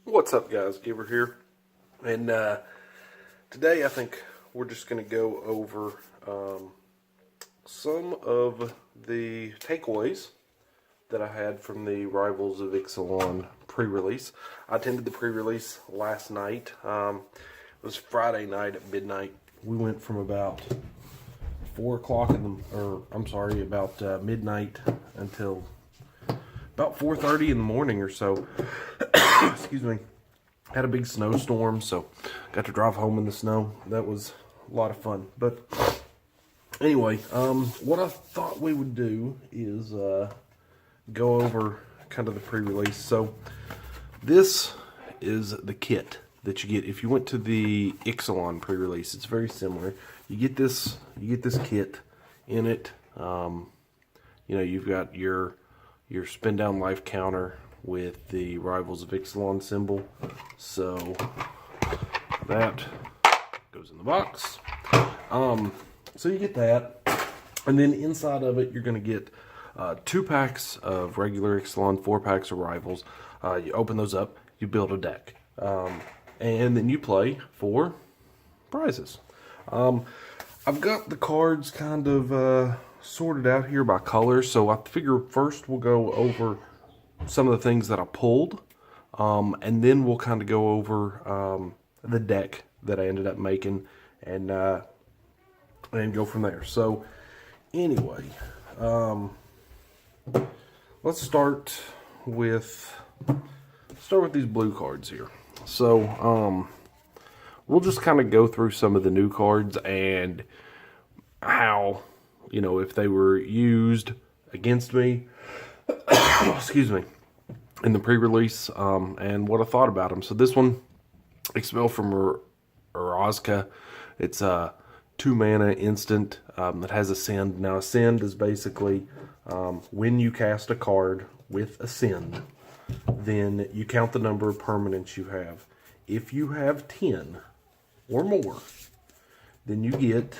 What's up, guys? Giver here, and today I think we're just going to go over some of the takeaways that I had from the Rivals of Ixalan pre-release. I attended the pre-release last night. It was Friday night at midnight. We went from about 4 o'clock about midnight until about 4:30 in the morning or so. Excuse me. Had a big snowstorm, so got to drive home in the snow. That was a lot of fun. But anyway, what I thought we would do is go over kind of the pre-release. So this is the kit that you get if you went to the Ixalan pre-release. It's very similar. You get this kit in it. You've got your spin down life counter with the Rivals of Ixalan symbol. So that goes in the box. So you get that, and then inside of it you're going to get 2 packs of regular Ixalan, 4 packs of Rivals. You open those up, you build a deck, and then you play for prizes. I've got the cards kind of sorted out here by color, so I figure first we'll go over some of the things that I pulled, and then we'll kind of go over the deck that I ended up making, and go from there. So anyway, let's start with these blue cards here. So we'll just kind of go through some of the new cards and how, if they were used against me, excuse me, in the pre-release, and what I thought about them. So this one, Expel from Orazka. It's a 2-mana instant that has Ascend. Now, Ascend is basically when you cast a card with Ascend, then you count the number of permanents you have. If you have 10 or more, then you get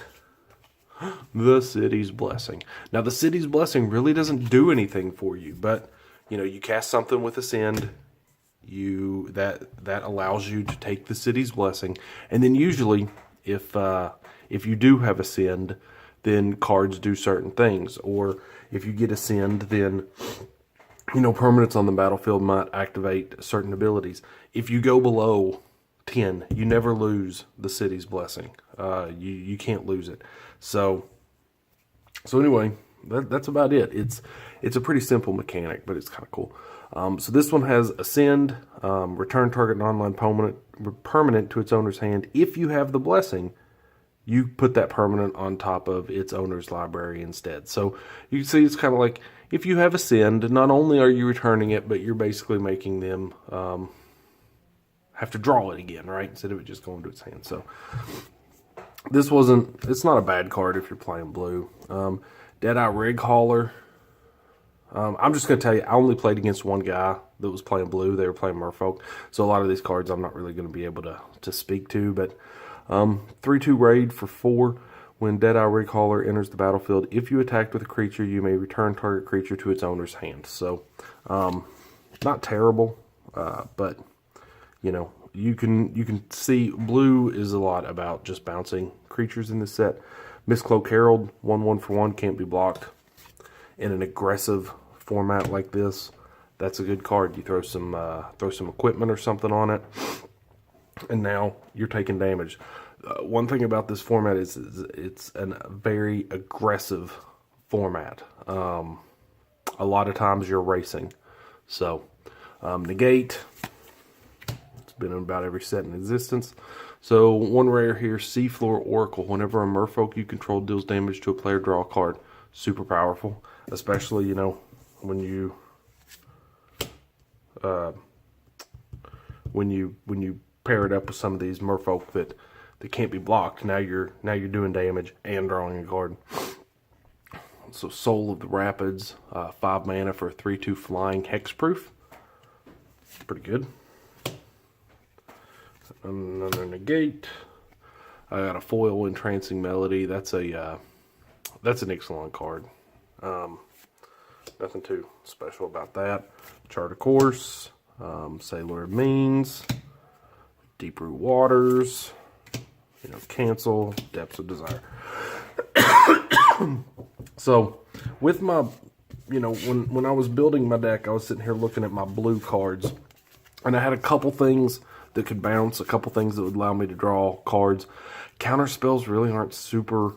the City's Blessing. Now, the City's Blessing really doesn't do anything for you, but you cast something with Ascend, that allows you to take the City's Blessing, and then usually if you do have Ascend, then cards do certain things, or if you get Ascend, then permanents on the battlefield might activate certain abilities. If you go below 10, you never lose the City's Blessing. You can't lose it. So anyway, that's about it. It's a pretty simple mechanic, but it's kind of cool. So this one has Ascend, return target non-land permanent to its owner's hand. If you have the Blessing, you put that permanent on top of its owner's library instead. So you can see it's kind of like, if you have Ascend, not only are you returning it, but you're basically making them have to draw it again, right? Instead of it just going to its hand. So it's not a bad card if you're playing blue. Deadeye Rig Hauler. I'm just going to tell you, I only played against one guy that was playing blue. They were playing Merfolk. So a lot of these cards I'm not really going to be able to speak to. But 3/2 raid for 4. When Deadeye Rig Hauler enters the battlefield, if you attacked with a creature, you may return target creature to its owner's hand. So not terrible, but you can see blue is a lot about just bouncing creatures in this set. Mistcloak Herald, 1/1 for 1, can't be blocked. In an aggressive format like this, that's a good card. You throw some equipment or something on it, and now you're taking damage. One thing about this format is it's a very aggressive format. A lot of times you're racing. So negate. It's been in about every set in existence. So one rare here, Seafloor Oracle. Whenever a merfolk you control deals damage to a player, draw a card. Super powerful, especially when you pair it up with some of these merfolk that can't be blocked. Now you're doing damage and drawing a card. So Soul of the Rapids, 5 mana for a 3/2 flying hexproof. Pretty good. Another negate. I got a foil Entrancing Melody. That's an Ixalan card. Nothing too special about that. Chart of Course. Sailor of Means, Deep Root Waters, Cancel, Depths of Desire. So, with my, when I was building my deck, I was sitting here looking at my blue cards, and I had a couple things that could bounce, a couple things that would allow me to draw cards. Counter spells really aren't super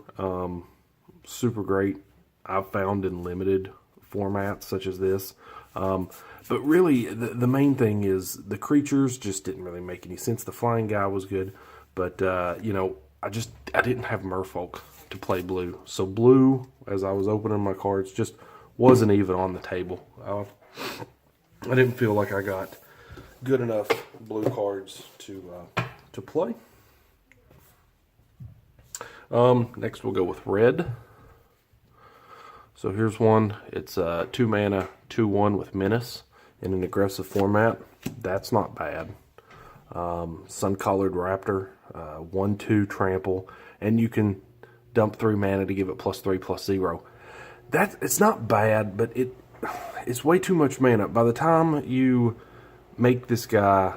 great, I've found, in limited formats such as this. But really, the main thing is the creatures just didn't really make any sense. The flying guy was good, but, I didn't have Merfolk to play blue. So blue, as I was opening my cards, just wasn't even on the table. I didn't feel like I got good enough blue cards to play. Next we'll go with red. So here's one. It's 2 mana, 2/1 with Menace in an aggressive format. That's not bad. Sun-Collared Raptor, 1/2 trample, and you can dump 3 mana to give it +3/+0. It's not bad, but it's way too much mana. By the time you make this guy,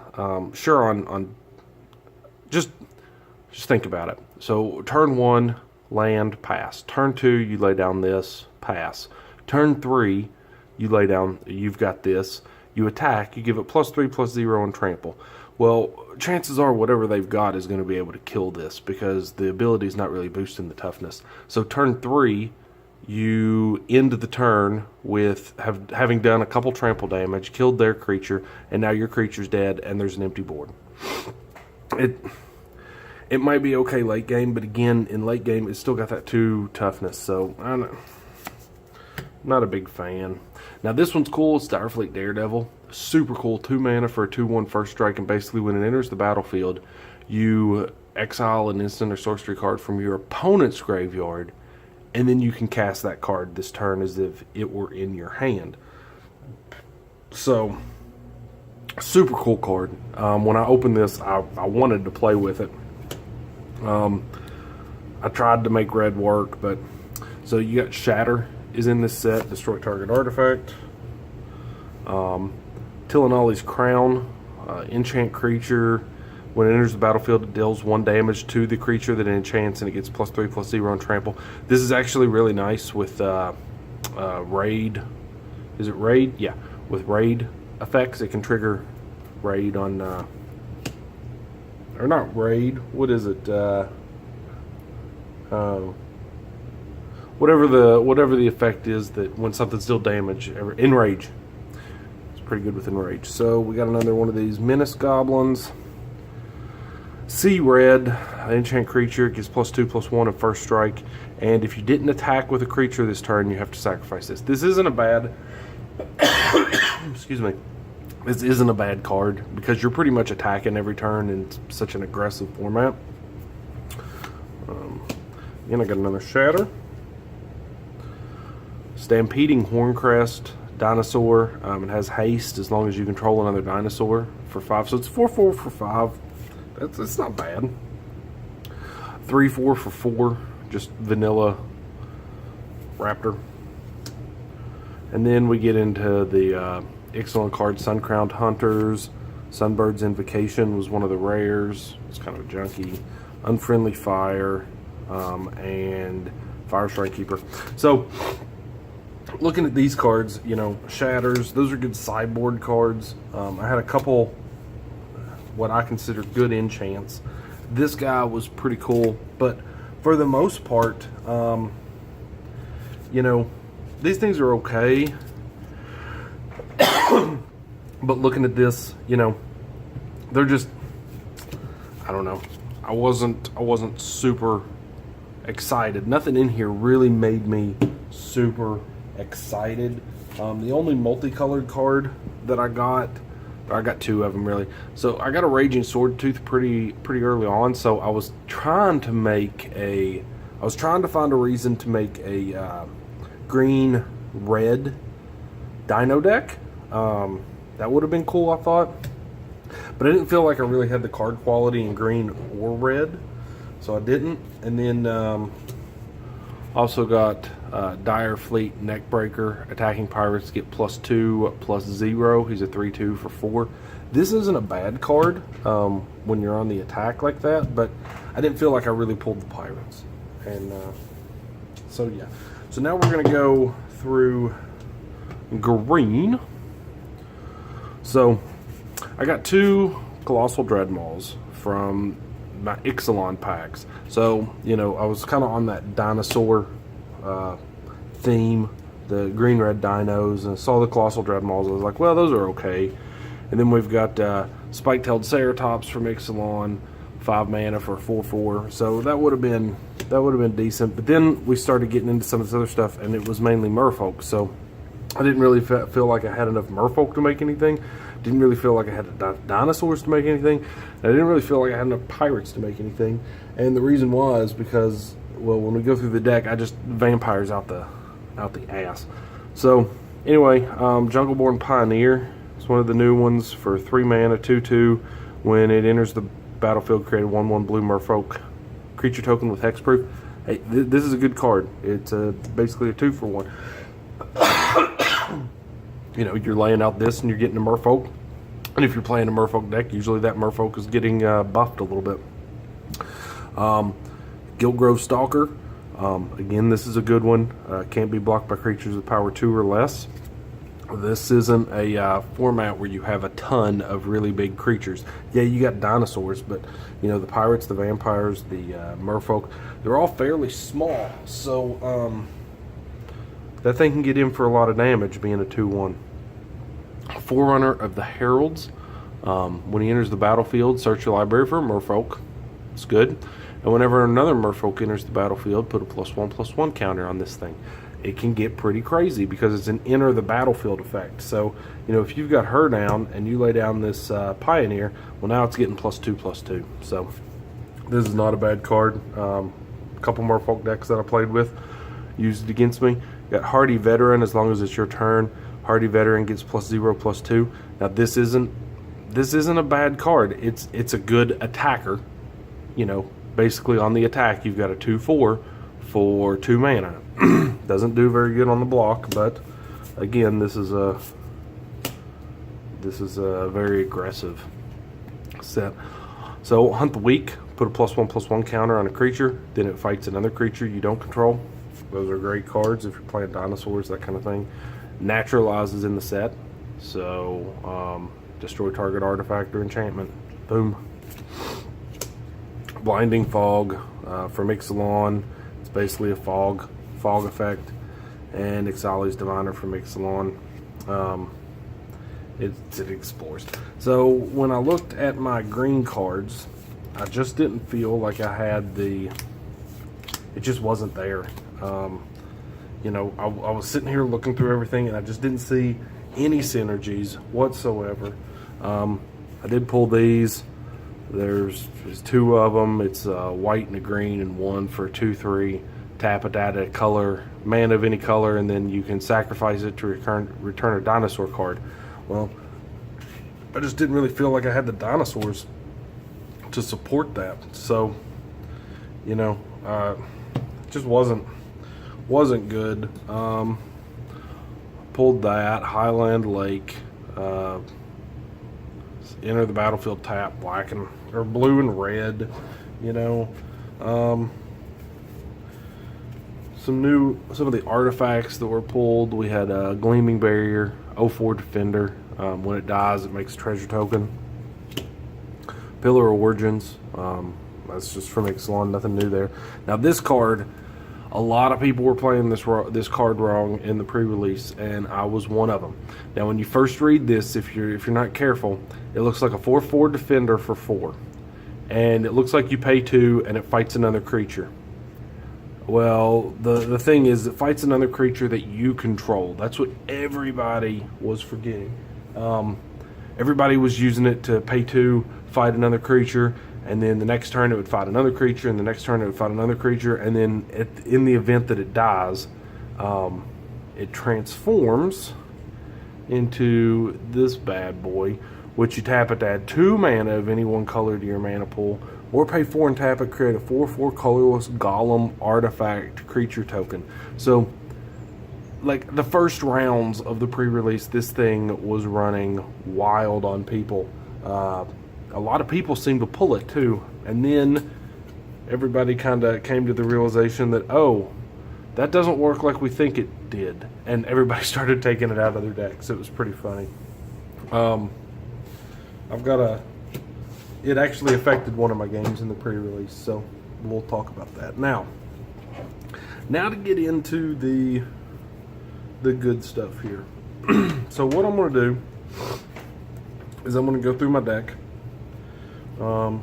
just think about it. So turn 1, land, pass. Turn 2, you lay down this, pass. Turn 3, you lay down, you've got this. You attack, you give it +3/+0 and trample. Well, chances are whatever they've got is going to be able to kill this because the ability is not really boosting the toughness. So turn 3, you end the turn with having done a couple trample damage, killed their creature, and now your creature's dead and there's an empty board. It might be okay late game, but again, in late game, it's still got that 2 toughness, so I don't know. Not a big fan. Now this one's cool. It's Starfleet Daredevil. Super cool. 2 mana for a 2/1 first strike, and basically when it enters the battlefield, you exile an instant or sorcery card from your opponent's graveyard, and then you can cast that card this turn as if it were in your hand. So, super cool card. When I opened this, I wanted to play with it. I tried to make red work, but so you got Shatter is in this set, destroy target artifact. Tillinolli's Crown, enchant creature. When it enters the battlefield, it deals 1 damage to the creature that it enchants, and it gets +3/+0 on trample. This is actually really nice with raid. Is it raid? Yeah, with raid effects, it can trigger raid on. Or not raid. What is it? Whatever the effect is that when something's still damaged, enrage. It's pretty good with enrage. So we got another one of these Menace Goblins. Sea Red, enchant creature, gets +2/+1 at first strike, and if you didn't attack with a creature this turn, you have to sacrifice this. This isn't a bad. Excuse me. This isn't a bad card because you're pretty much attacking every turn in such an aggressive format. Again, I got another Shatter. Stampeding Horncrest Dinosaur. It has haste as long as you control another dinosaur for 5. So it's 4/4 for 5. That's not bad. 3/4 for 4. Just vanilla Raptor. And then we get into the Ixalan card, Sun-Crowned Hunters. Sunbird's Invocation was one of the rares. It's kind of a junky. Unfriendly Fire, and Fire Strike Keeper. So, looking at these cards, Shatters, those are good sideboard cards. I had a couple, what I consider good enchants. This guy was pretty cool, but for the most part, these things are okay. But looking at this, they're just, I don't know. I wasn't super excited. Nothing in here really made me super excited. The only multicolored card that I got 2 of them really. So I got a Raging Swordtooth pretty early on. So I was trying to find a reason to make a green red Dino deck. That would have been cool, I thought. But I didn't feel like I really had the card quality in green or red, so I didn't. And then Also got Dire Fleet Neckbreaker. Attacking pirates get +2/+0. He's a 3/2 for 4. This isn't a bad card when you're on the attack like that, but I didn't feel like I really pulled the pirates. And so yeah. So now we're going to go through green. So I got 2 Colossal Dreadmauls from my Ixalan packs. So, you know, I was kind of on that dinosaur theme, the green-red dinos, and I saw the Colossal Dreadmauls. I was like, well, those are okay. And then we've got Spike-tailed Ceratops from Ixalan, 5 mana for 4/4. So that would have been decent. But then we started getting into some of this other stuff, and it was mainly merfolk. So I didn't really feel like I had enough merfolk to make anything. Didn't really feel like I had dinosaurs to make anything. And I didn't really feel like I had enough pirates to make anything. And the reason was because, well, when we go through the deck, I just vampires out the ass. So anyway, Jungleborn Pioneer. It's one of the new ones for 3 mana, 2/2. When it enters the battlefield, create a 1/1 blue merfolk creature token with hexproof. Hey, this is a good card. It's basically a 2-for-1. You know, you're laying out this and you're getting a merfolk. And if you're playing a merfolk deck, usually that merfolk is getting buffed a little bit. Guildgrove Stalker. Again, this is a good one. Can't be blocked by creatures with power 2 or less. This isn't a format where you have a ton of really big creatures. Yeah, you got dinosaurs, but you know, the pirates, the vampires, the merfolk, they're all fairly small. So that thing can get in for a lot of damage being a 2/1. Forerunner of the Heralds. When he enters the battlefield, search your library for a merfolk. It's good. And whenever another merfolk enters the battlefield, put a +1/+1 counter on this thing. It can get pretty crazy because it's an enter the battlefield effect. So, you know, if you've got her down and you lay down this Pioneer, well, now it's getting +2/+2. So this is not a bad card. A couple merfolk decks that I played with used it against me. Got Hardy Veteran. As long as it's your turn, Hardy Veteran gets +0/+2. Now this isn't a bad card. It's a good attacker. You know, basically on the attack you've got a 2/4 for 2 mana. Doesn't do very good on the block, but again, this is a very aggressive set. So Hunt the Weak. Put a +1/+1 counter on a creature, then it fights another creature you don't control. Those are great cards if you're playing dinosaurs, that kind of thing. Naturalizes in the set, so destroy target artifact or enchantment. Boom. Blinding Fog from Ixalan. It's basically a fog effect. And Ixali's Diviner from Ixalan. It explores. So when I looked at my green cards, I just didn't feel like I had it just wasn't there. You know, I was sitting here looking through everything and I just didn't see any synergies whatsoever. I did pull these. There's 2 of them. It's a white and a green, and 1 for 2/3. Tap it, add a color, mana of any color, and then you can sacrifice it to return a dinosaur card. Well, I just didn't really feel like I had the dinosaurs to support that. So, you know, it just wasn't good. Pulled that Highland Lake. Enter the battlefield, tap black and or blue and red. You know, some of the artifacts that were pulled. We had a Gleaming Barrier, 04 Defender. When it dies, it makes a treasure token. Pillar of Origins. That's just from Ixalan, nothing new there. Now this card, a lot of people were playing this card wrong in the pre-release, and I was one of them. Now, when you first read this, if you're not careful, it looks like a 4/4 Defender for 4, and it looks like you pay 2 and it fights another creature. Well, the thing is, it fights another creature that you control. That's what everybody was forgetting. Everybody was using it to pay 2, fight another creature, and then the next turn it would fight another creature, and the next turn it would fight another creature, and then in the event that it dies, it transforms into this bad boy, which you tap it to add 2 mana of any one color to your mana pool. or pay 4 and tap it, create a 4/4 colorless golem artifact creature token. So, like, the first rounds of the pre-release, this thing was running wild on people. A lot of people seemed to pull it too, and then everybody kind of came to the realization that, oh, that doesn't work like we think it did, and everybody started taking it out of their decks. It was pretty funny. It actually affected one of my games in the pre-release, so we'll talk about that. Now to get into the good stuff here. So what I'm going to do is I'm going to go through my deck, and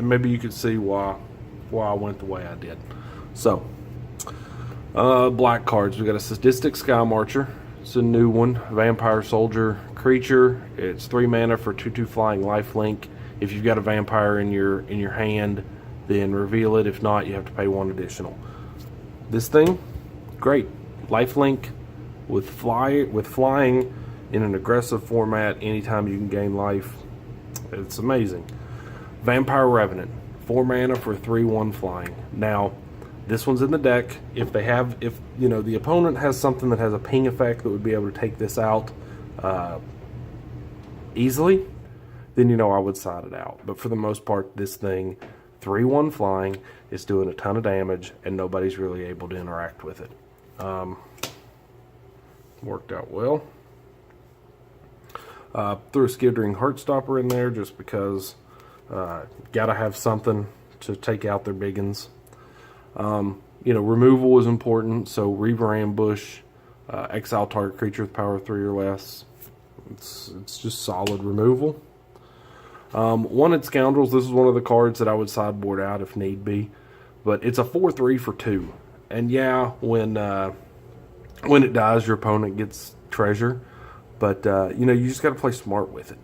maybe you could see why I went the way I did. So, black cards. We got a Sadistic Sky Marcher. It's a new one. Vampire Soldier creature. It's 3 mana for 2/2 flying lifelink. If you've got a vampire in your hand, then reveal it. If not, you have to pay 1 additional. This thing, great. Lifelink with flying in an aggressive format. Anytime you can gain life, it's amazing. Vampire Revenant, 4 mana for 3/1 flying. Now, this one's in the deck. If you know the opponent has something that has a ping effect that would be able to take this out easily, then you know I would side it out. But for the most part, this thing, 3/1 flying, is doing a ton of damage, and nobody's really able to interact with it. Worked out well. Threw a Skittering Heartstopper in there just because gotta have something to take out their biggins. You know, removal is important, so Reaver Ambush, exile target creature with power 3 or less. It's just solid removal. Wanted Scoundrels. This is one of the cards that I would sideboard out if need be, but it's a 4/3 for 2. And yeah, when it dies, your opponent gets treasure, but you know, you just got to play smart with it.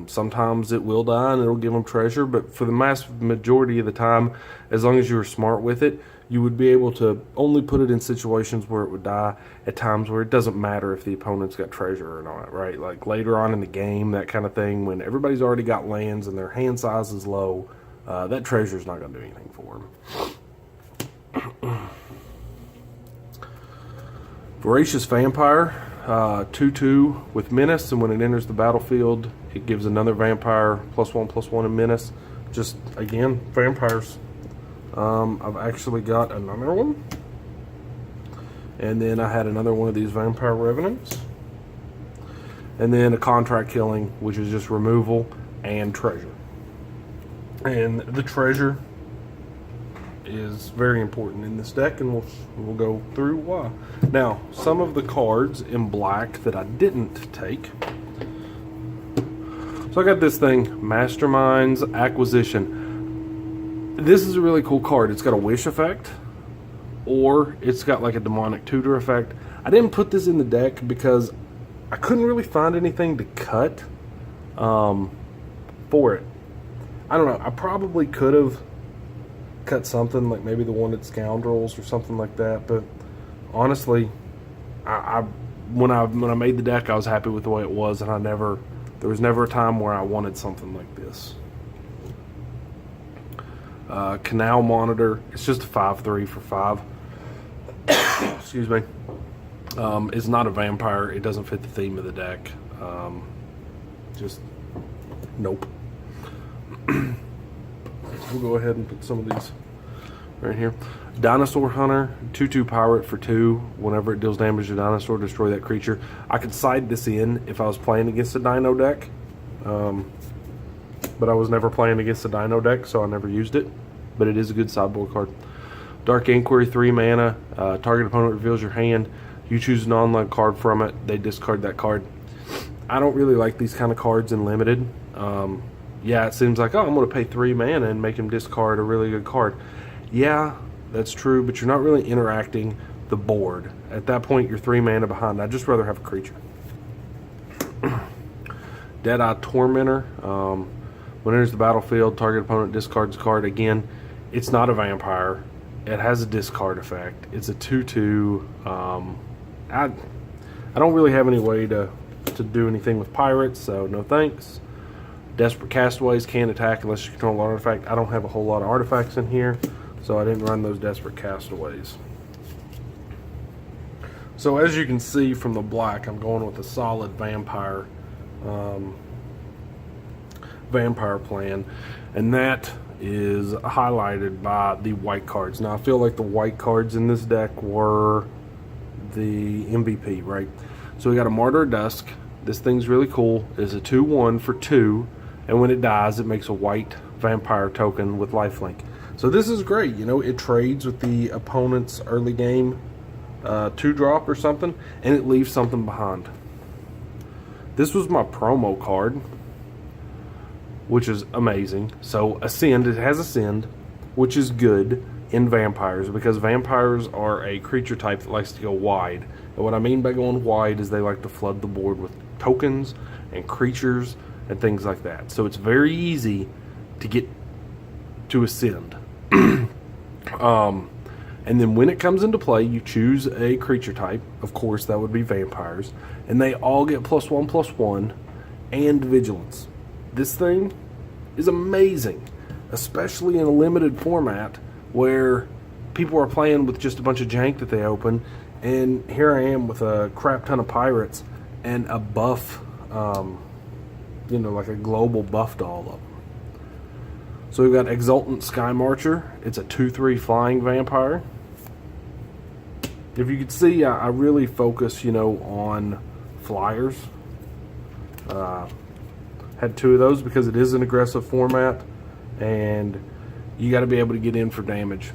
Sometimes it will die and it'll give them treasure, but for the massive majority of the time, as long as you were smart with it, you would be able to only put it in situations where it would die at times where it doesn't matter if the opponent's got treasure or not, right? Like later on in the game, that kind of thing, when everybody's already got lands and their hand size is low, that treasure's not going to do anything for them. Voracious Vampire, 2/2 with Menace, and when it enters the battlefield, it gives another vampire +1/+1 in Menace. Just, again, vampires. I've actually got another one. And then I had another one of these Vampire Revenants. And then a Contract Killing, which is just removal and treasure. And the treasure is very important in this deck, and we'll go through why. Now, some of the cards in black that I didn't take. So I got this thing, Mastermind's Acquisition. This is a really cool card. It's got a wish effect, or it's got like a demonic tutor effect. I didn't put this in the deck because I couldn't really find anything to cut for it. I don't know. I probably could have cut something like maybe the one at Scoundrels or something like that, but honestly, when I made the deck, I was happy with the way it was, and there was never a time where I wanted something like this. Canal Monitor. It's just a 5/3 for 5. Excuse me. It's not a vampire. It doesn't fit the theme of the deck. Just nope. We'll go ahead and put some of these right here. Dinosaur Hunter, 2/2 pirate for 2. Whenever it deals damage to dinosaur, destroy that creature. I could side this in if I was playing against a dino deck, but I was never playing against a dino deck, so I never used it. But it is a good sideboard card. Dark Inquiry, 3 mana. Target opponent reveals your hand. You choose an online card from it. They discard that card. I don't really like these kind of cards in limited. Yeah, it seems like, oh, I'm going to pay 3 mana and make him discard a really good card. Yeah, that's true, but you're not really interacting the board. At that point, you're 3 mana behind. I'd just rather have a creature. Deadeye Tormentor. When it enters the battlefield, target opponent discards a card. Again, it's not a vampire. It has a discard effect. It's a 2/2. I don't really have any way to do anything with pirates, so no thanks. Desperate Castaways can't attack unless you control an artifact. I don't have a whole lot of artifacts in here, so I didn't run those Desperate Castaways. So as you can see from the black, I'm going with a solid vampire plan, and that is highlighted by the white cards. Now I feel like the white cards in this deck were the MVP, right? So we got a Martyr of Dusk. This thing's really cool. It's a 2/1 for 2, and when it dies, it makes a white vampire token with lifelink. So this is great. You know, it trades with the opponent's early game 2-drop or something, and it leaves something behind. This was my promo card, which is amazing. So Ascend, it has Ascend, which is good in vampires because vampires are a creature type that likes to go wide. And what I mean by going wide is they like to flood the board with tokens and creatures and things like that. So it's very easy to get to Ascend. And then when it comes into play, you choose a creature type. Of course, that would be vampires. And they all get +1/+1 and vigilance. This thing is amazing, especially in a limited format where people are playing with just a bunch of jank that they open. And here I am with a crap ton of pirates and a buff, you know, like a global buff to all of them. So we've got Exultant Sky Marcher. It's a 2/3 flying vampire. If you could see, I really focus, you know, on flyers. Had 2 of those because it is an aggressive format, and you got to be able to get in for damage.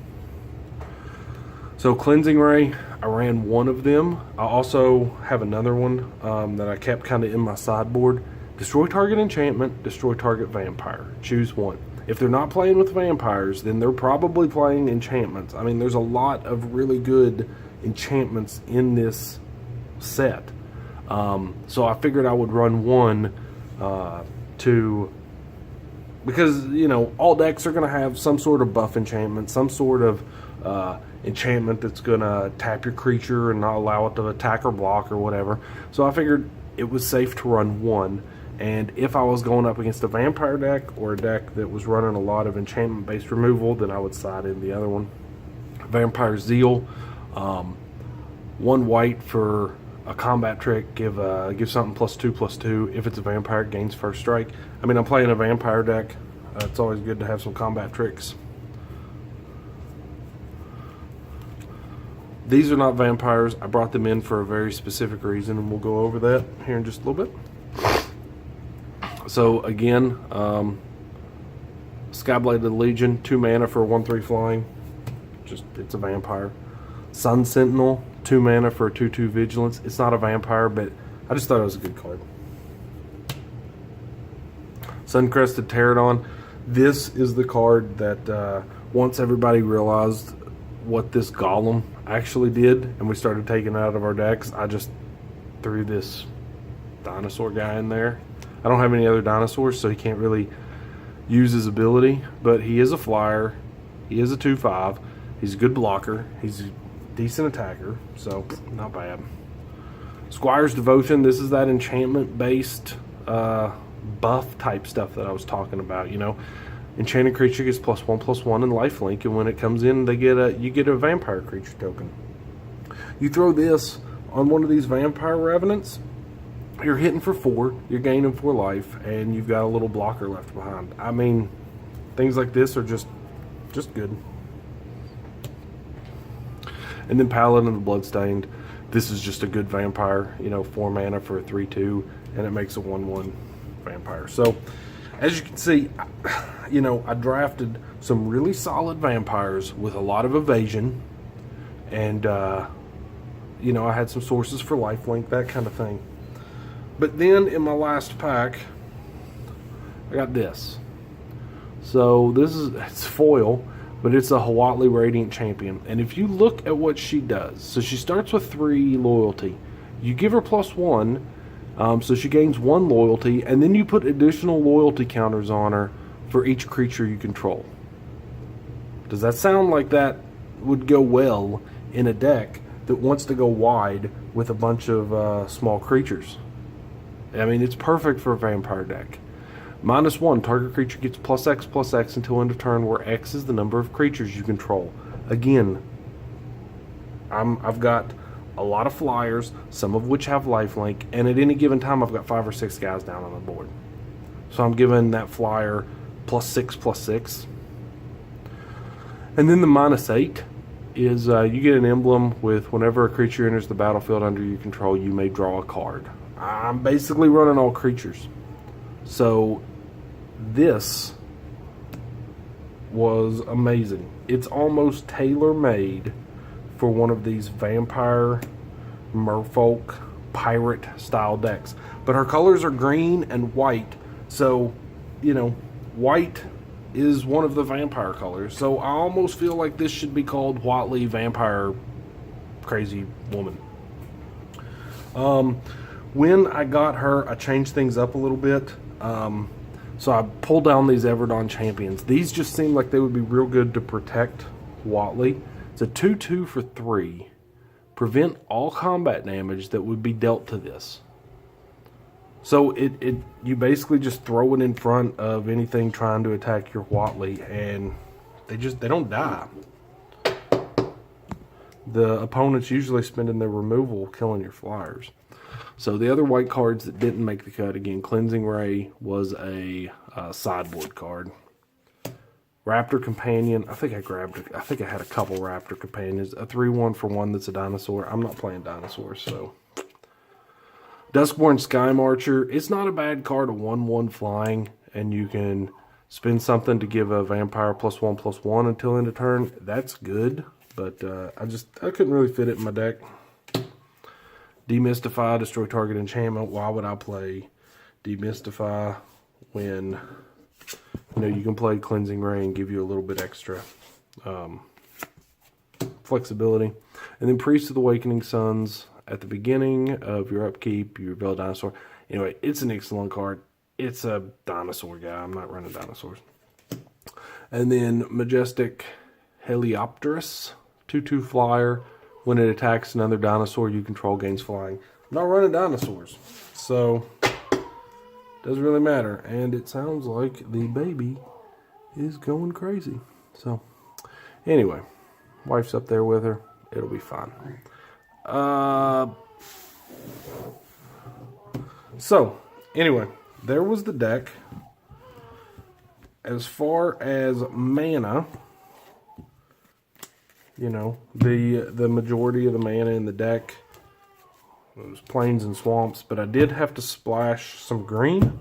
So Cleansing Ray, I ran 1 of them. I also have another one that I kept kind of in my sideboard. Destroy target enchantment, destroy target vampire. Choose one. If they're not playing with vampires, then they're probably playing enchantments. I mean, there's a lot of really good enchantments in this set. So I figured I would run 1 because, you know, all decks are going to have some sort of buff enchantment, some sort of enchantment that's going to tap your creature and not allow it to attack or block or whatever. So I figured it was safe to run 1. And if I was going up against a vampire deck or a deck that was running a lot of enchantment-based removal, then I would side in the other one. Vampire Zeal, 1 white for a combat trick. Give something +2/+2. If it's a vampire, it gains first strike. I mean, I'm playing a vampire deck. It's always good to have some combat tricks. These are not vampires. I brought them in for a very specific reason, and we'll go over that here in just a little bit. So again, Skybladed Legion, 2 mana for a 1/3 flying. It's a vampire. Sun Sentinel, 2 mana for a 2/2 vigilance. It's not a vampire, but I just thought it was a good card. Suncrested Pterodon. This is the card that once everybody realized what this golem actually did, and we started taking it out of our decks, I just threw this dinosaur guy in there. I don't have any other dinosaurs, so he can't really use his ability, but he is a flyer. He is a 2/5. He's a good blocker. He's a decent attacker, so not bad. Squire's Devotion. This is that enchantment-based buff type stuff that I was talking about. You know, enchanted creature gets +1/+1 and lifelink, and when it comes in, you get a vampire creature token. You throw this on one of these vampire revenants, you're hitting for 4, you're gaining 4 life, and you've got a little blocker left behind. I mean, things like this are just good. And then Paladin of the Bloodstained. This is just a good vampire, you know, 4 mana for a 3/2, and it makes a 1/1 vampire. So, as you can see, you know, I drafted some really solid vampires with a lot of evasion, and, you know, I had some sources for lifelink, that kind of thing. But then in my last pack, I got this. So it's foil, but it's a Huatli Radiant Champion. And if you look at what she does, so she starts with 3 loyalty. You give her +1, so she gains 1 loyalty, and then you put additional loyalty counters on her for each creature you control. Does that sound like that would go well in a deck that wants to go wide with a bunch of small creatures? I mean, it's perfect for a vampire deck. -1, target creature gets +X/+X until end of turn, where X is the number of creatures you control. Again, I've got a lot of flyers, some of which have lifelink, and at any given time I've got 5 or 6 guys down on the board. So I'm giving that flyer +6/+6. And then the -8 is you get an emblem with whenever a creature enters the battlefield under your control, you may draw a card. I'm basically running all creatures. So this was amazing. It's almost tailor-made for one of these vampire, merfolk, pirate style decks. But her colors are green and white. So, you know, white is one of the vampire colors. So I almost feel like this should be called Whatley Vampire Crazy Woman. When I got her, I changed things up a little bit. So I pulled down these Everdon Champions. These just seem like they would be real good to protect Whatley. It's a 2/2 for 3. Prevent all combat damage that would be dealt to this. So you basically just throw it in front of anything trying to attack your Whatley, and they don't die. The opponent's usually spending their removal killing your flyers. So the other white cards that didn't make the cut, again, Cleansing Ray was a sideboard card. Raptor Companion, I think I had a couple Raptor Companions. A 3/1 for one that's a dinosaur. I'm not playing dinosaurs, so. Duskborn Sky Marcher, it's not a bad card, a 1/1 flying, and you can spend something to give a vampire +1/+1 until end of turn. That's good, but I couldn't really fit it in my deck. Demystify, destroy target enchantment. Why would I play Demystify when you can play Cleansing Ray and give you a little bit extra flexibility? And then Priest of the Awakening Suns. At the beginning of your upkeep, you reveal a dinosaur. Anyway, it's an Ixalan card. It's a dinosaur guy. I'm not running dinosaurs. And then Majestic Heliopterus, 2/2 flyer. When it attacks another dinosaur you control, gains flying. I'm not running dinosaurs, so doesn't really matter. And it sounds like the baby is going crazy. So anyway, wife's up there with her. It'll be fine. So anyway, there was the deck. As far as mana, the majority of the mana in the deck was plains and swamps, but I did have to splash some green.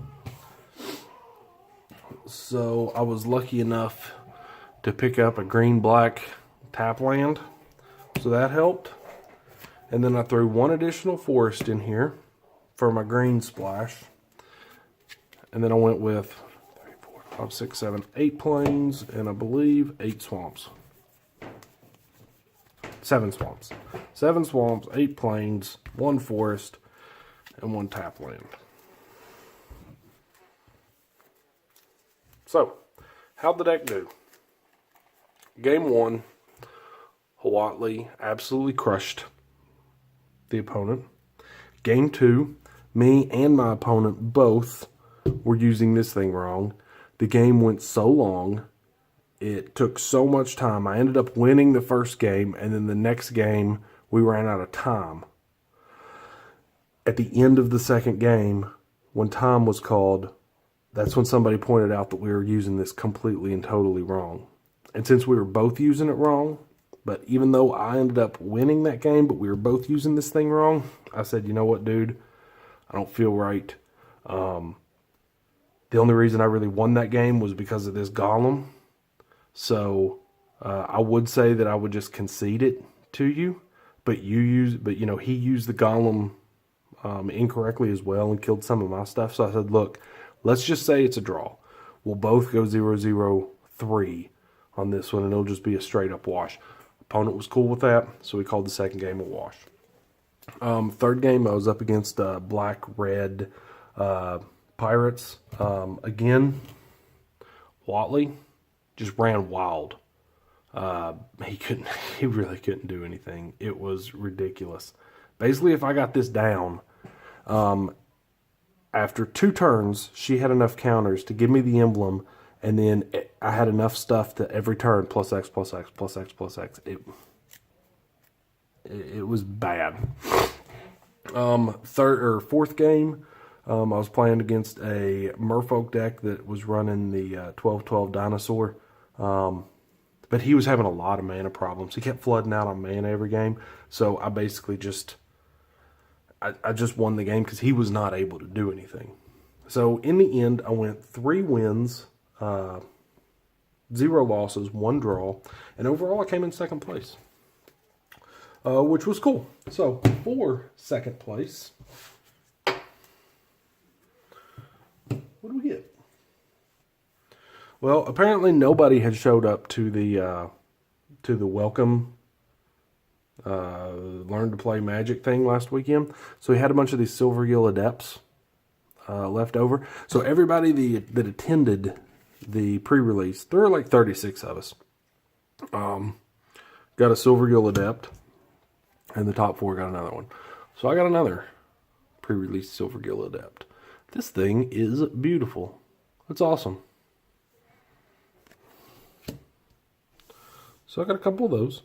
So I was lucky enough to pick up a green-black tap land. So that helped. And then I threw one additional forest in here for my green splash. And then I went with 3, 4, 5, 6, 7, 8 plains, and I believe 8 swamps. 7 swamps. 7 swamps, 8 plains, 1 forest, and 1 tap land. So, how'd the deck do? Game 1, Whatley absolutely crushed the opponent. Game 2, me and my opponent both were using this thing wrong. The game went so long. It took so much time. I ended up winning the first game, and then the next game, we ran out of time. At the end of the second game, when time was called, that's when somebody pointed out that we were using this completely and totally wrong. And since we were both using it wrong, but even though I ended up winning that game, but we were both using this thing wrong, I said, you know what, dude? I don't feel right. The only reason I really won that game was because of this golem. So I would say that I would just concede it to you, but he used the golem incorrectly as well and killed some of my stuff. So I said, look, let's just say it's a draw. We'll both go 0-0-3 on this one, and it'll just be a straight up wash. Opponent was cool with that, so we called the second game a wash. Third game, I was up against black-red pirates. Again, Whatley just ran wild. He really couldn't do anything. It was ridiculous. Basically, if I got this down, after 2 turns, she had enough counters to give me the emblem, and then I had enough stuff to every turn plus X plus X plus X plus X. It was bad. Fourth game, I was playing against a Merfolk deck that was running the 12-12 dinosaur. But he was having a lot of mana problems. He kept flooding out on mana every game. So I basically just won the game because he was not able to do anything. So in the end, I went 3 wins, 0 losses, 1 draw. And overall, I came in second place, which was cool. So for second place, what do we get? Well, apparently nobody had showed up to the welcome learn to play Magic thing last weekend. So we had a bunch of these Silvergill Adepts left over. So everybody that attended the pre-release, there were like 36 of us. Got a Silvergill Adept, and the top 4 got another one. So I got another pre-release Silvergill Adept. This thing is beautiful. It's awesome. So I got a couple of those.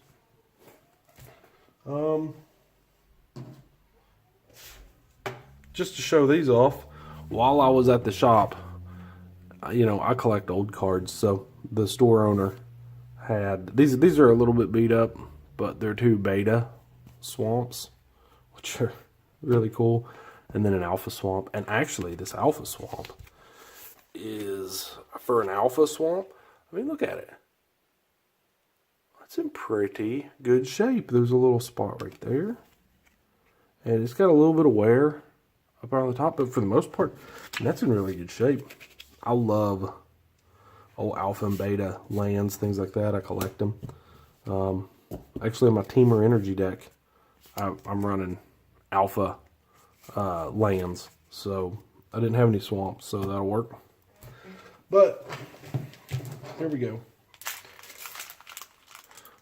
Just to show these off, while I was at the shop, you know, I collect old cards, so the store owner had, these are a little bit beat up, but they're 2 beta swamps, which are really cool, and then an alpha swamp. And actually, this alpha swamp is, for an alpha swamp, I mean, look at it. It's in pretty good shape. There's a little spot right there. And it's got a little bit of wear up on the top, but for the most part, that's in really good shape. I love old alpha and beta lands, things like that. I collect them. Actually, in my Teamer Energy deck, I'm running alpha lands. So I didn't have any swamps, so that'll work. But here we go.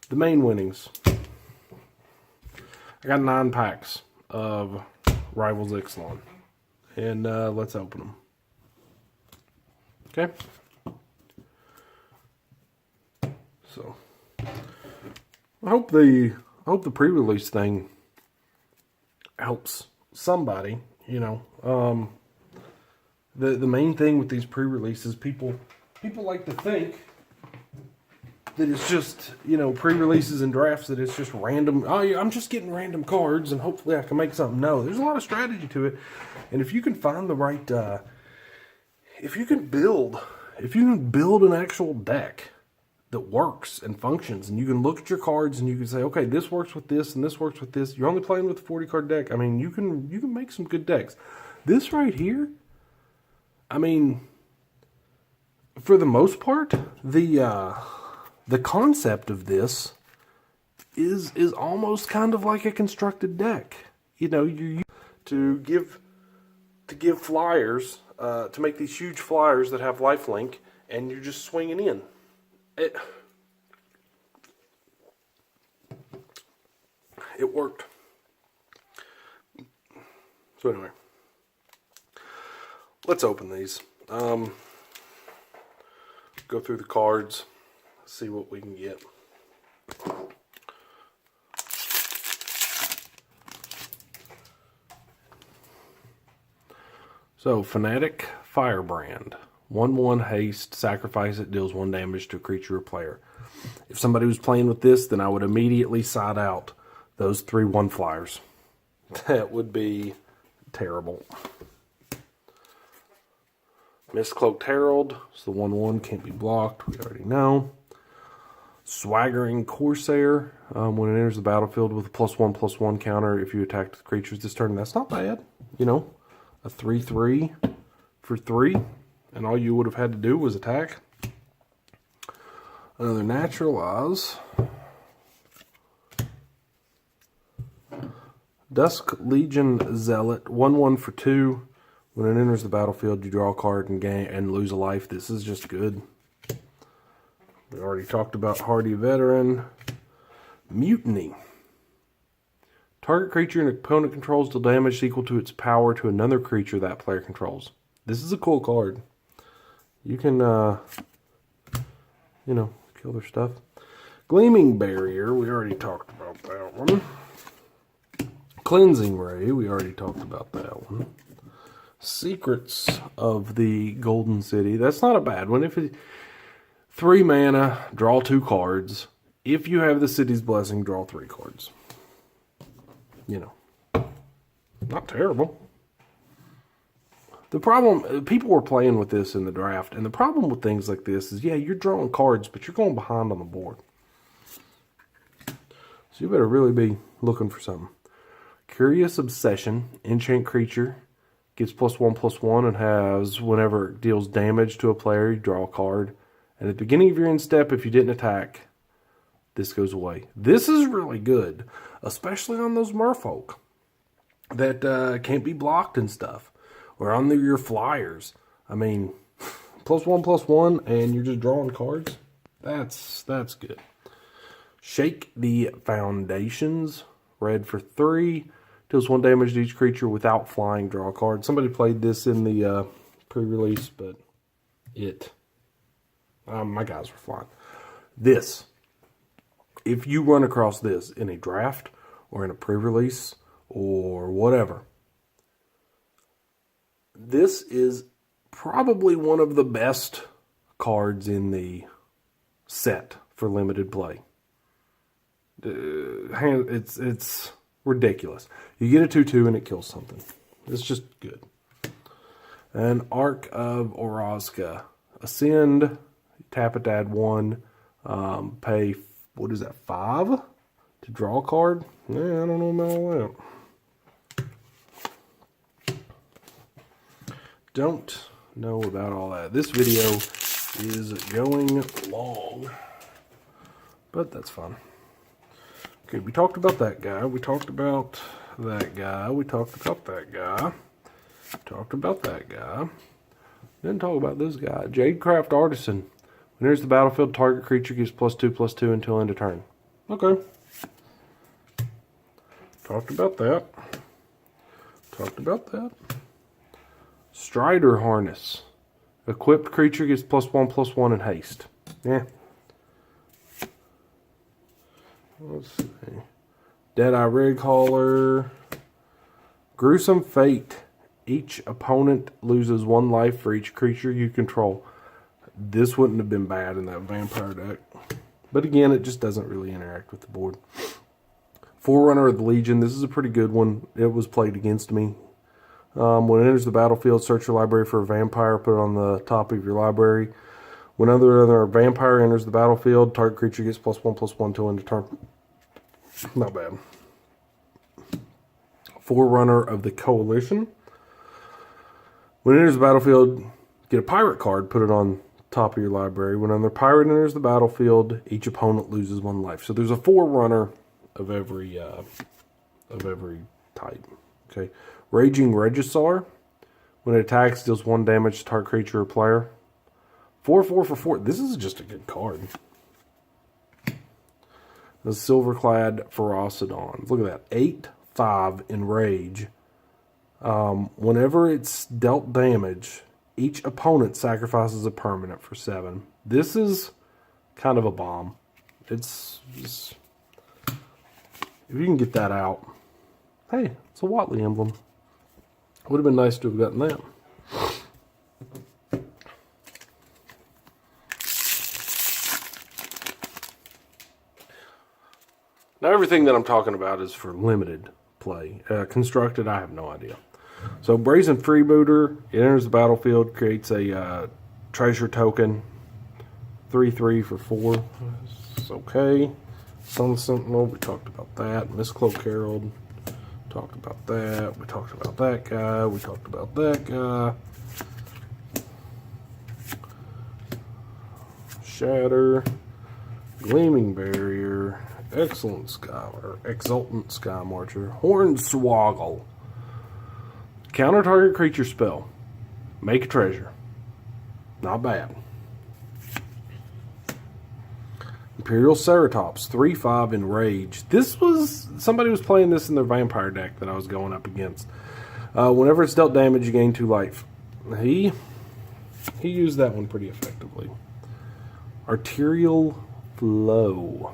The main winnings. I got 9 packs of Rivals Ixalan. And let's open them. Okay. So I hope the pre-release thing helps somebody, you know. The main thing with these pre-releases, people like to think that it's just, you know, pre-releases and drafts, that it's just random. Oh, yeah, I'm just getting random cards and hopefully I can make something. No, there's a lot of strategy to it. And if you can find the right, if you can build an actual deck that works and functions, and you can look at your cards and you can say, okay, this works with this and this works with this. You're only playing with a 40 card deck. I mean, you can make some good decks. This right here, I mean, for the most part, the concept of this is almost kind of like a constructed deck. You know, you to give flyers, to make these huge flyers that have lifelink, and you're just swinging in. It worked. So anyway, let's open these. Go through the cards. See what we can get. So, Fanatic Firebrand. 1/1 haste, sacrifice it, deals 1 damage to a creature or player. If somebody was playing with this, then I would immediately side out those 3/1 flyers. That would be terrible. Mistcloaked Herald. So the 1/1 can't be blocked. We already know. Swaggering Corsair. When it enters the battlefield with a +1/+1 counter, if you attack the creatures this turn, that's not bad. You know, a 3/3 for 3, and all you would have had to do was attack. Another Naturalize. Dusk Legion Zealot. 1/1 for 2. When it enters the battlefield, you draw a card and gain and lose a life. This is just good. We already talked about Hardy Veteran. Mutiny. Target creature an opponent controls deal damage equal to its power to another creature that player controls. This is a cool card. You can, you know, kill their stuff. Gleaming Barrier, we already talked about that one. Cleansing Ray, we already talked about that one. Secrets of the Golden City, that's not a bad one. If it 3 mana, draw 2 cards. If you have the City's Blessing, draw 3 cards. You know, not terrible. The problem, people were playing with this in the draft, and the problem with things like this is, yeah, you're drawing cards, but you're going behind on the board. So you better really be looking for something. Curious Obsession, enchant creature, gets +1/+1 and has, whenever it deals damage to a player, you draw a card. And at the beginning of your end step, if you didn't attack, this goes away. This is really good, especially on those merfolk that can't be blocked and stuff. Or on your flyers. I mean, +1/+1 and you're just drawing cards. That's good. Shake the Foundations. Red for 3. Deals 1 damage to each creature without flying. Draw a card. Somebody played this in the pre-release, but my guys were flying. This. If you run across this in a draft or in a pre-release or whatever, this is probably one of the best cards in the set for limited play. It's ridiculous. You get a 2/2 and it kills something. It's just good. And Arc of Orozca. Ascend, tap it to add 1, pay, what is that, 5 to draw a card? Yeah, I don't know about all that. Don't know about all that. This video is going long, but that's fun. Okay, we talked about that guy. We talked about that guy. We talked about that guy. Talked about that guy. Didn't talk about this guy. Jadecraft Artisan. When enters the battlefield, target creature gets +2/+2 until end of turn. Okay. Talked about that. Talked about that. Strider Harness. Equipped creature gets +1/+1 in haste. Yeah. Let's see. Deadeye Rig Hauler. Gruesome Fate. Each opponent loses 1 life for each creature you control. This wouldn't have been bad in that vampire deck. But again, it just doesn't really interact with the board. Forerunner of the Legion. This is a pretty good one. It was played against me. When it enters the battlefield, search your library for a vampire. Put it on the top of your library. When another vampire enters the battlefield, target creature gets +1/+1 till end of turn. Not bad. Forerunner of the Coalition. When it enters the battlefield, get a pirate card. Put it on top of your library. When another pirate enters the battlefield, each opponent loses 1 life. So there's a forerunner of every type. Okay. Raging Regisaur. When it attacks, deals 1 damage to target creature or player. 4/4 for 4. This is just a good card. The Silverclad Ferocidon. Look at that. 8/5 in Rage. Whenever it's dealt damage, each opponent sacrifices a permanent for 7. This is kind of a bomb. It's just, if you can get that out. Hey, it's a Watley emblem. Would have been nice to have gotten that. Now everything that I'm talking about is for limited play. Constructed, I have no idea. So Brazen Freebooter, it enters the battlefield, creates a treasure token. 3/3 for 4. It's okay. Sun Sentinel, we talked about that. Mistcloak Herald, talked about that. We talked about that guy. We talked about that guy. Shatter, Gleaming Barrier, Exultant Sky Marcher, Hornswoggle. Counter target creature spell. Make a treasure. Not bad. Imperial Ceratops, 3/5 Enrage. Somebody was playing this in their vampire deck that I was going up against. Whenever it's dealt damage, you gain 2 life. He used that one pretty effectively. Arterial Flow.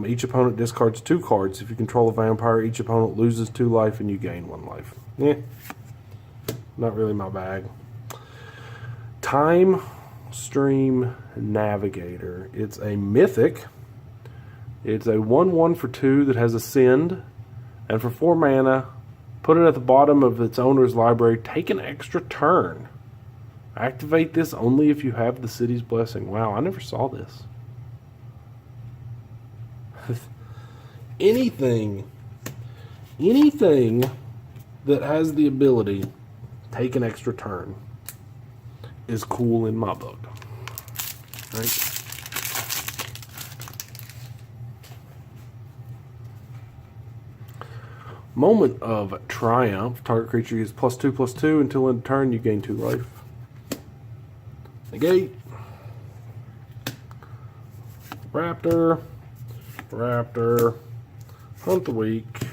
Each opponent discards 2 cards. If you control a vampire, each opponent loses 2 life and you gain 1 life. Not really my bag. Time Stream Navigator. It's a mythic. It's a 1/1 for 2 that has Ascend. And for 4 mana, put it at the bottom of its owner's library. Take an extra turn. Activate this only if you have the city's blessing. Wow, I never saw this. Anything that has the ability take an extra turn is cool in my book. Right? Moment of Triumph. Target creature gets +2/+2 until end of turn. You gain 2 life. Negate. Raptor. Hunt the Weak.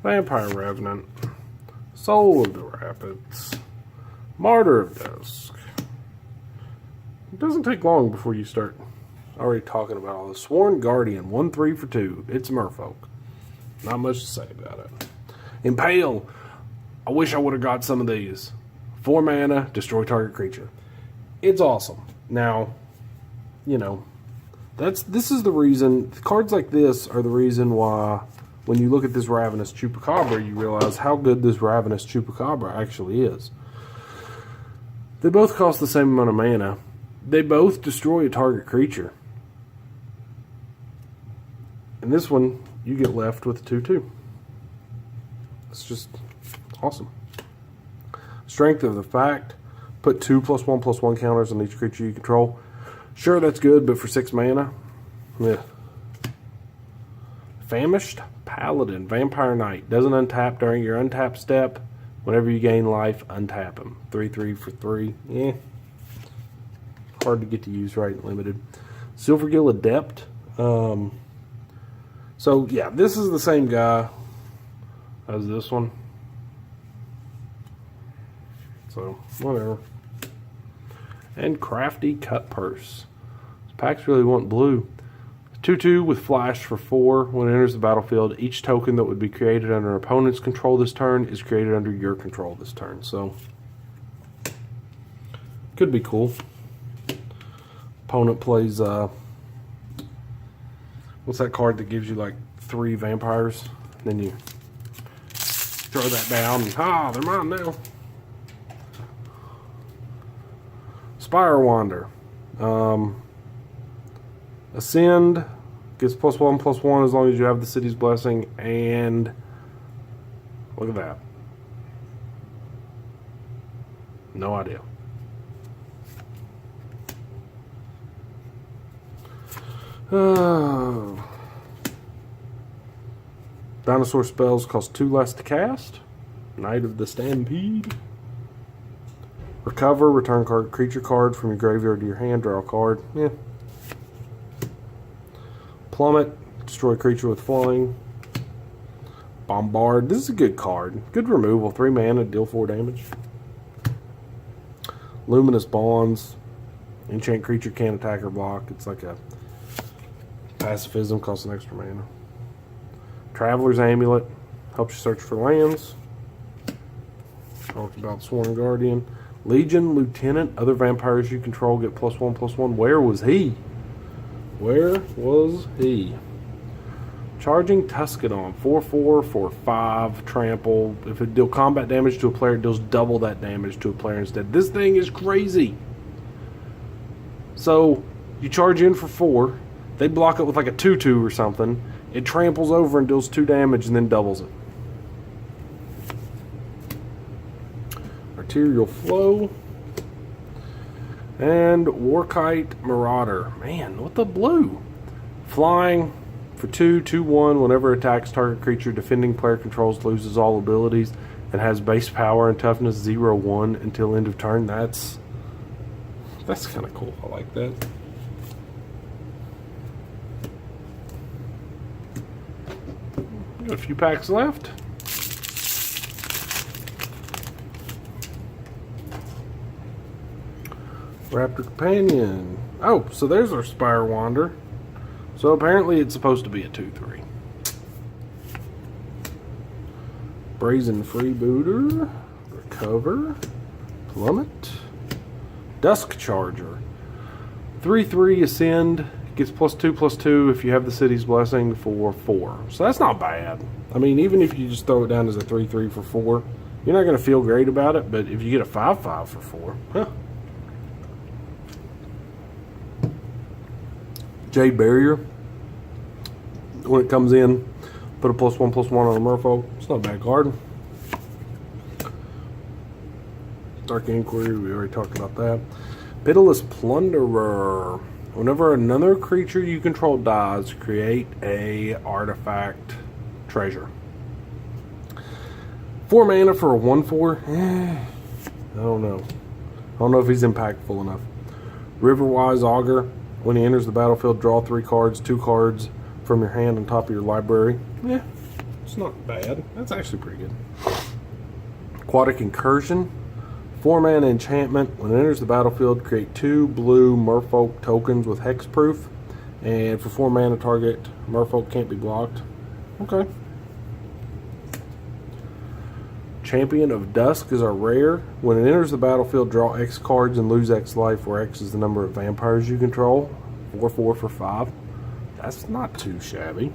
Vampire Revenant. Soul of the Rapids. Martyr of Dusk. It doesn't take long before you start already talking about all this. Sworn Guardian, 1/3 for 2. It's Merfolk. Not much to say about it. Impale. I wish I would have got some of these. 4 mana, destroy target creature. It's awesome. Now, this is the reason. Cards like this are the reason why when you look at this Ravenous Chupacabra, you realize how good this Ravenous Chupacabra actually is. They both cost the same amount of mana. They both destroy a target creature. And this one, you get left with a 2/2. It's just awesome. Strength of the Fact. Put 2 +1/+1 counters on each creature you control. Sure, that's good, but for 6 mana, Famished Paladin, Vampire Knight. Doesn't untap during your untap step. Whenever you gain life, untap him. 3/3 for 3. Hard to get to use right and limited. Silvergill Adept. So, yeah, this is the same guy as this one. So, whatever. And Crafty Cut Purse. This packs really want blue. 2/2 with Flash for 4. When it enters the battlefield, each token that would be created under an opponent's control this turn is created under your control this turn. So, could be cool. Opponent plays, what's that card that gives you like 3 vampires? And then you throw that down and, they're mine now. Spire Wander. Ascend. Gets +1/+1 as long as you have the city's blessing. And look at that. No idea. Dinosaur spells cost 2 less to cast. Knight of the Stampede. Recover, return creature card from your graveyard to your hand, draw a card. Plummet, destroy creature with flying. Bombard, this is a good card. Good removal, 3 mana, deal 4 damage. Luminous Bonds, enchant creature can't attack or block. It's like a pacifism, costs an extra mana. Traveler's Amulet, helps you search for lands. Talked about Sworn Guardian. Legion Lieutenant, other vampires you control get +1/+1. Where was he? Where was he? Charging Tuscadon, 4/4 for 5 trample. If it deals combat damage to a player, it deals double that damage to a player instead. This thing is crazy. So you charge in for 4. They block it with like a 2/2 or something. It tramples over and deals 2 damage and then doubles it. Arterial Flow. And Warkite Marauder. Man, what the blue? Flying for 2, 2/1. Whenever attacks target creature defending player controls loses all abilities and has base power and toughness 0/1 until end of turn. That's kind of cool. I like that. Got a few packs left. Raptor Companion. Oh, so there's our Spire Wander. So apparently it's supposed to be a 2/3. Brazen Freebooter. Recover. Plummet. Dusk Charger. 3/3 Ascend. Gets +2/+2 if you have the City's Blessing for 4. So that's not bad. I mean, even if you just throw it down as a 3/3 for 4, you're not going to feel great about it. But if you get a 5/5 for 4, huh? Jade Barrier. When it comes in, put a +1/+1 on a Merfolk. It's not a bad card. Dark Inquiry, we already talked about that. Pitiless Plunderer. Whenever another creature you control dies, create a artifact treasure. 4 mana for a 1/4. I don't know. I don't know if he's impactful enough. Riverwise Augur. When he enters the battlefield, draw 3 cards, 2 cards from your hand on top of your library. Yeah, it's not bad. That's actually pretty good. Aquatic Incursion. 4 mana enchantment. When it enters the battlefield, create 2 blue Merfolk tokens with hexproof. And for 4 mana, target Merfolk can't be blocked. Okay. Champion of Dusk is our rare. When it enters the battlefield, draw X cards and lose X life, where X is the number of vampires you control. 4/4 for 5. That's not too shabby.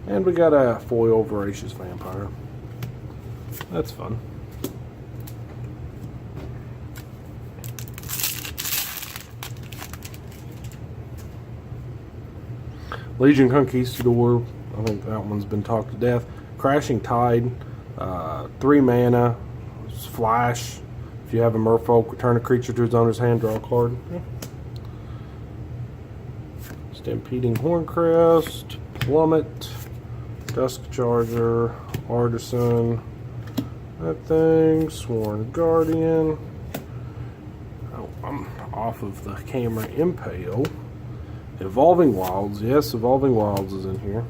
And we got a foil Voracious Vampire. That's fun. Legion Conquistador. I think that one's been talked to death. Crashing Tide. 3 mana. Flash. If you have a Merfolk, return a creature to its owner's hand, draw a card. Yeah. Stampeding Horncrest. Plummet. Dusk Charger. Artisan. That thing. Sworn Guardian. Oh, I'm off of the camera. Impale. Evolving Wilds. Yes, Evolving Wilds is in here.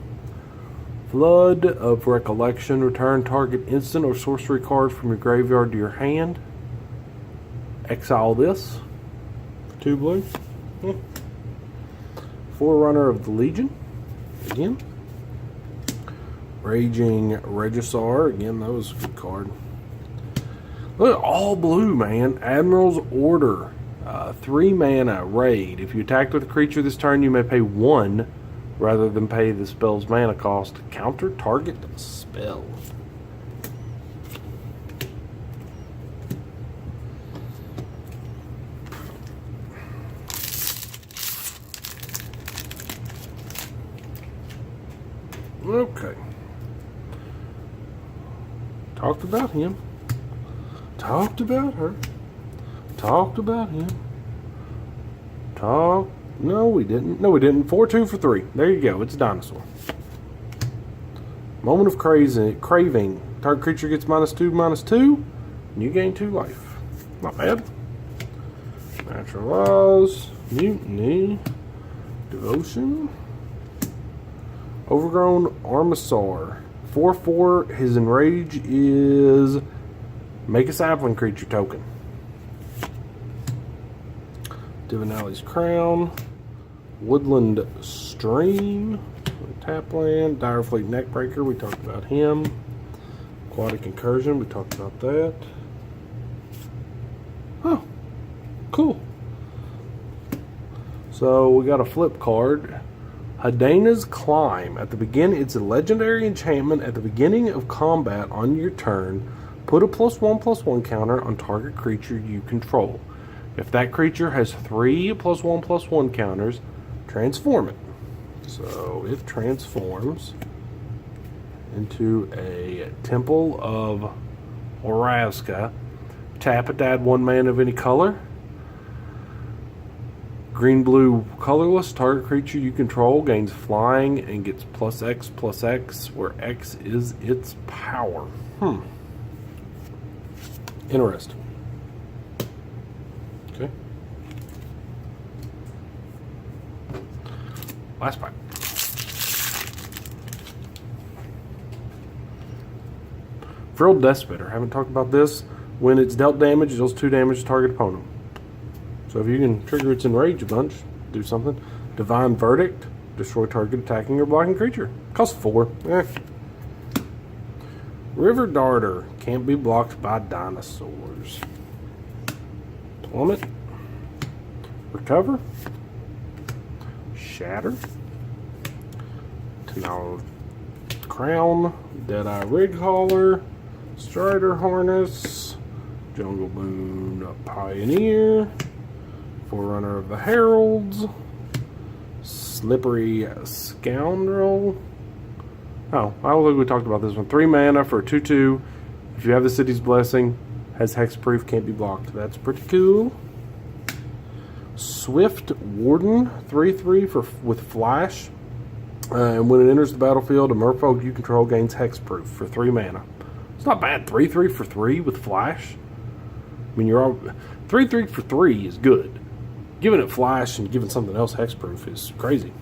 Flood of Recollection. Return target instant or sorcery card from your graveyard to your hand. Exile this. 2 blue. Forerunner of the Legion. Again. Raging Regisar. Again, that was a good card. Look, all blue, man. Admiral's Order. 3 mana, raid. If you attack with a creature this turn, you may pay 1 rather than pay the spell's mana cost. Counter target spell. Okay. Talked about him. Talked about her. Talked about him. No, we didn't. No, we didn't. 4/2 for 3. There you go. It's a dinosaur. Moment of craving. Target creature gets -2/-2, and you gain 2 life. Not bad. Natural Laws. Mutiny. Devotion. Overgrown Armasaur. 4/4. His enrage is make a sapling creature token. Divinali's Crown. Woodland Stream. Tapland. Direfleet Neckbreaker. We talked about him. Aquatic Incursion. We talked about that. Oh, cool. So we got a flip card. Hadena's Climb. At the beginning, it's a legendary enchantment. At the beginning of combat on your turn, put a +1/+1 counter on target creature you control. If that creature has 3 +1/+1 counters, transform it. So it transforms into a Temple of Orazka. Tap it to add 1 mana of any color. Green-blue colorless. Target creature you control gains flying and gets +X/+X, where X is its power. Interesting. Okay. Last pack. Frilled Death Spitter. Haven't talked about this. When it's dealt damage, it deals 2 damage to target opponent. So if you can trigger its Enrage a bunch, do something. Divine Verdict. Destroy target attacking or blocking creature. Costs 4. River Darter. Can't be blocked by dinosaurs. Plummet. Recover. Shatter. Now, Crown. Deadeye Rig Hauler. Strider Harness. Jungle Moon Pioneer. Forerunner of the Heralds. Slippery Scoundrel. Oh, I don't think we talked about this one. 3 mana for a 2/2. If you have the City's Blessing, has hexproof, can't be blocked. That's pretty cool. Swift Warden, 3/3 with Flash. And when it enters the battlefield, a merfolk you control gains hexproof for 3 mana. It's not bad. 3/3 for 3 with Flash. I mean, you're all 3/3 for 3 is good. Giving it Flash and giving something else hexproof is crazy.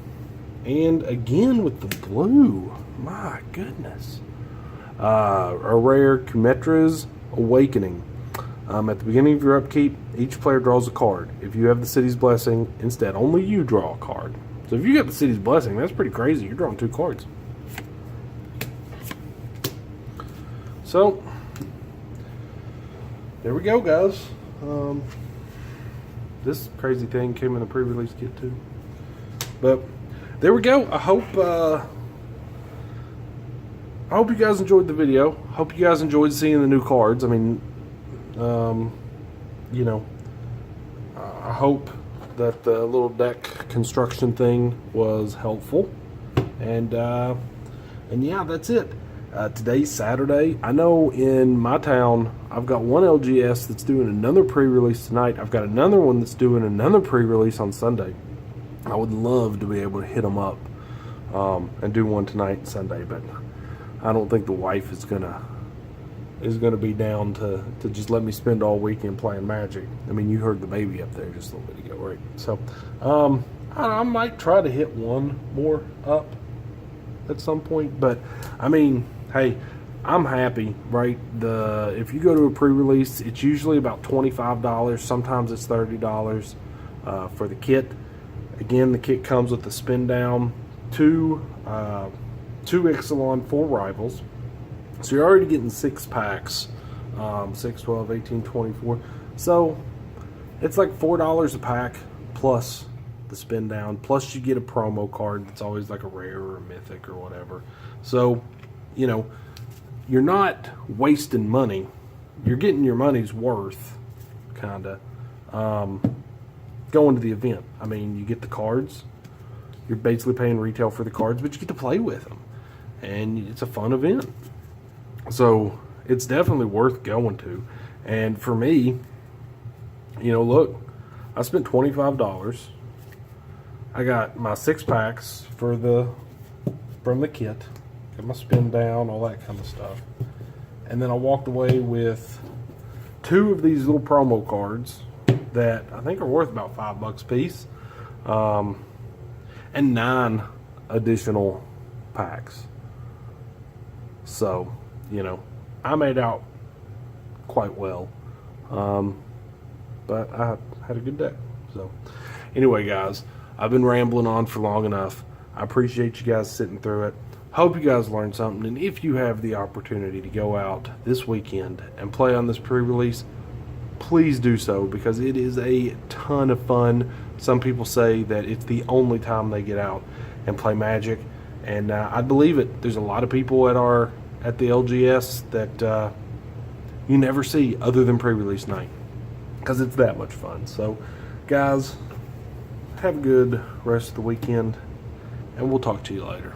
And again with the blue. My goodness. A rare Kumetra's Awakening. At the beginning of your upkeep, each player draws a card. If you have the City's Blessing, instead only you draw a card. So if you get the City's Blessing, that's pretty crazy. You're drawing 2 cards. So, there we go, guys. This crazy thing came in a pre-release kit too. But there we go. I hope you guys enjoyed the video. Hope you guys enjoyed seeing the new cards. I mean, you know, I hope that the little deck construction thing was helpful. And yeah, that's it. Today's Saturday. I know in my town, I've got one LGS that's doing another pre-release tonight. I've got another one that's doing another pre-release on Sunday. I would love to be able to hit them up and do one tonight, Sunday, but I don't think the wife is gonna be down to just let me spend all weekend playing Magic. I mean, you heard the baby up there just a little bit ago, right? So I might try to hit one more up at some point, but I mean, hey, I'm happy, right? If you go to a pre-release, it's usually about $25. Sometimes it's $30 for the kit. Again, the kit comes with the spin down, 2 Ixalan, 4 Rivals. So you're already getting 6 packs, 6, 12, 18, 24. So it's like $4 a pack plus the spin down. Plus you get a promo card that's always like a rare or a mythic or whatever. So, you know, you're not wasting money. You're getting your money's worth, kind of, going to the event. I mean, you get the cards. You're basically paying retail for the cards, but you get to play with them. And it's a fun event. So it's definitely worth going to. And for me, you know, look, I spent $25. I got my 6 packs from the kit. Got my spin down, all that kind of stuff. And then I walked away with 2 of these little promo cards that I think are worth about $5 a piece. And 9 additional packs. So, you know, I made out quite well. But I had a good day. So, anyway, guys, I've been rambling on for long enough. I appreciate you guys sitting through it. Hope you guys learned something. And if you have the opportunity to go out this weekend and play on this pre-release, please do so, because it is a ton of fun. Some people say that it's the only time they get out and play Magic. And I believe it. There's a lot of people at the LGS that you never see other than pre-release night, because it's that much fun. So, guys, have a good rest of the weekend, and we'll talk to you later.